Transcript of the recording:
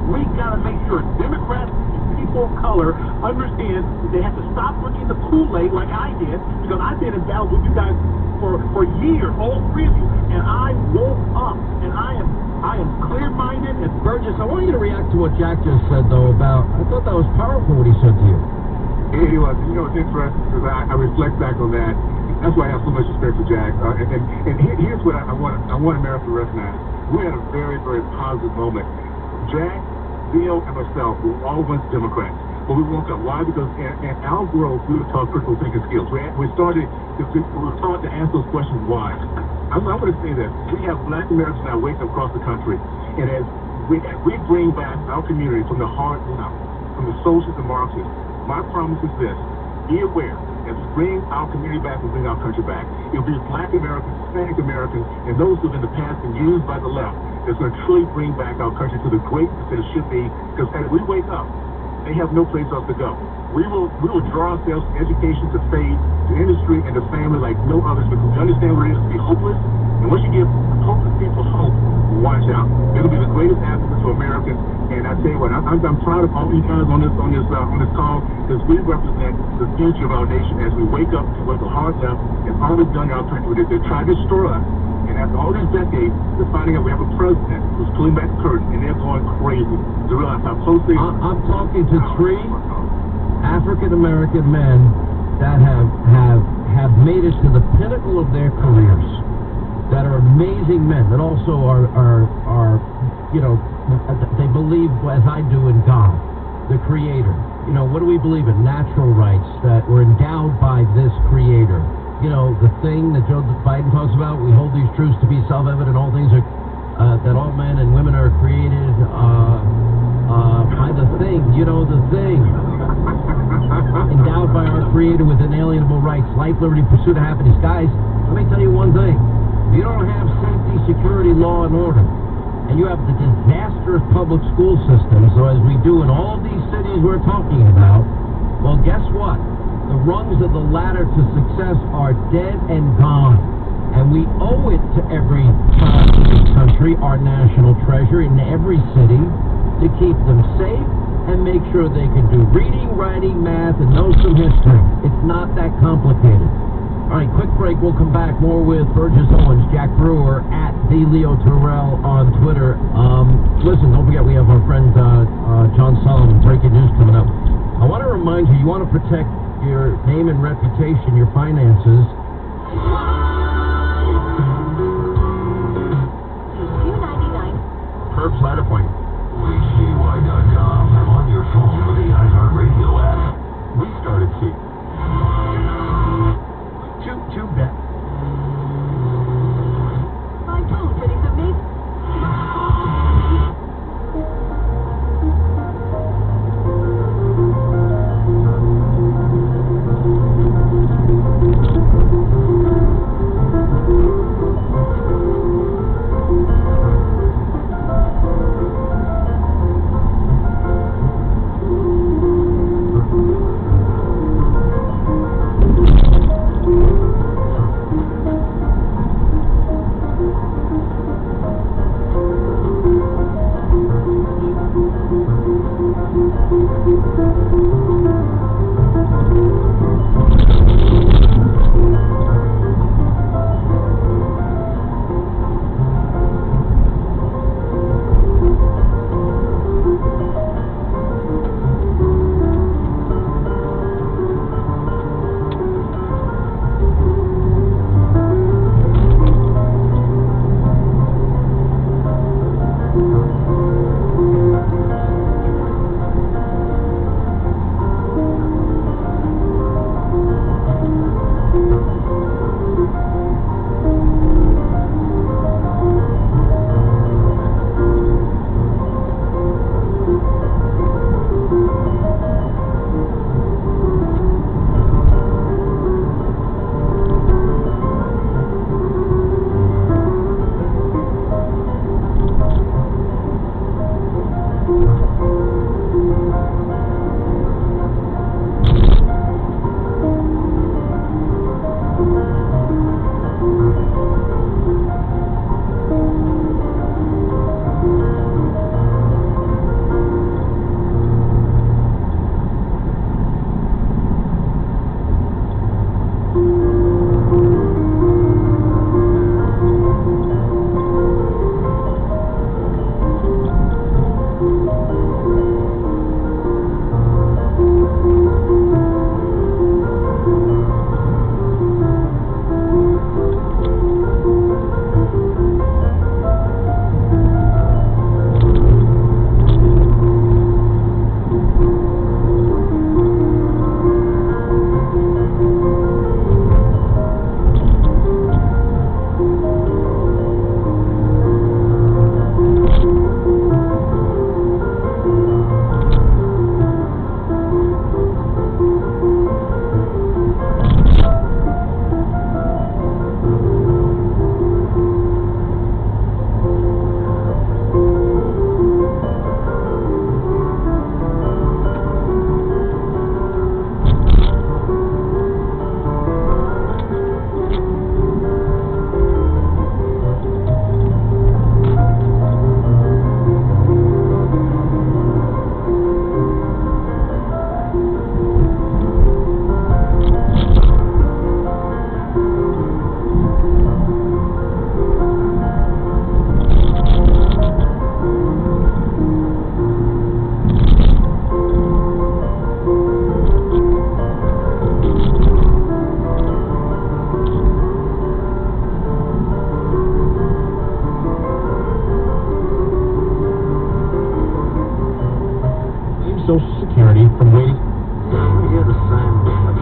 We got to make sure Democrats and people of color understand that they have to stop drinking the Kool-Aid like I did, because I've been in battle with you guys for years, all three of you, and I woke up, and I am clear-minded. And Burgess, I want you to react to what Jack just said, though, about, I thought that was powerful what he said to you. It was. You know, it's interesting because I reflect back on that. That's why I have so much respect for Jack. Here's what I want America to recognize. We had a very, very positive moment. Jack, Bill, and myself were all once Democrats. But we woke up. Why? Because in our growth, we were taught critical thinking skills. We were taught to ask those questions why. I'm going to say this. We have black Americans now waking up across the country. And as we bring back our community from the hard left, from the socialists and Marxists, my promise is this. Be aware. As we bring our community back and bring our country back, it'll be black Americans, Hispanic Americans, and those who have in the past been used by the left that's going to truly bring back our country to the greatness that it should be. Because as we wake up, they have no place else to go. We will draw ourselves to education, to faith, to industry, and to family like no others, because we understand what it is to be hopeless. And once you give hopeless people hope, watch out. It'll be the greatest advocate for Americans. And I tell you what, I'm proud of all you guys on this call, because we represent the future of our nation as we wake up to what the hard left has always done in our country. They try to destroy us. And after all these decades, they're finding out we have a president who's pulling back the curtain, and they're going crazy to realize how close they are. I'm talking to three African-American men that have made it to the pinnacle of their careers, that are amazing men, that also are you know, they believe, as I do, in God, the Creator. You know, what do we believe in? Natural rights, that we're endowed by this Creator. You know, the thing that Joe Biden talks about, we hold these truths to be self-evident, all things are, that all men and women are created by the thing, you know, the thing. Endowed by our Creator with inalienable rights, life, liberty, pursuit of happiness. Guys, let me tell you one thing. If you don't have safety, security, law, and order, and you have the disastrous public school system, so as we do in all of these cities we're talking about, well, guess what? The rungs of the ladder to success are dead and gone. And we owe it to every child in this country, our national treasure, in every city, to keep them safe and make sure they can do reading, writing, math, and know some history. It's not that complicated. All right, quick break. We'll come back more with Burgess Owens, Jack Brewer, at the Leo Terrell on Twitter. Listen, don't forget we have our friend John Solomon, breaking news coming up. I want to remind you, you want to protect your name and reputation, your finances. Curbside appointment. HCY.com on your phone with the iHeartRadio app. We started seeing two bet. My phone fitting to me. Social Security from waiting. You're the same.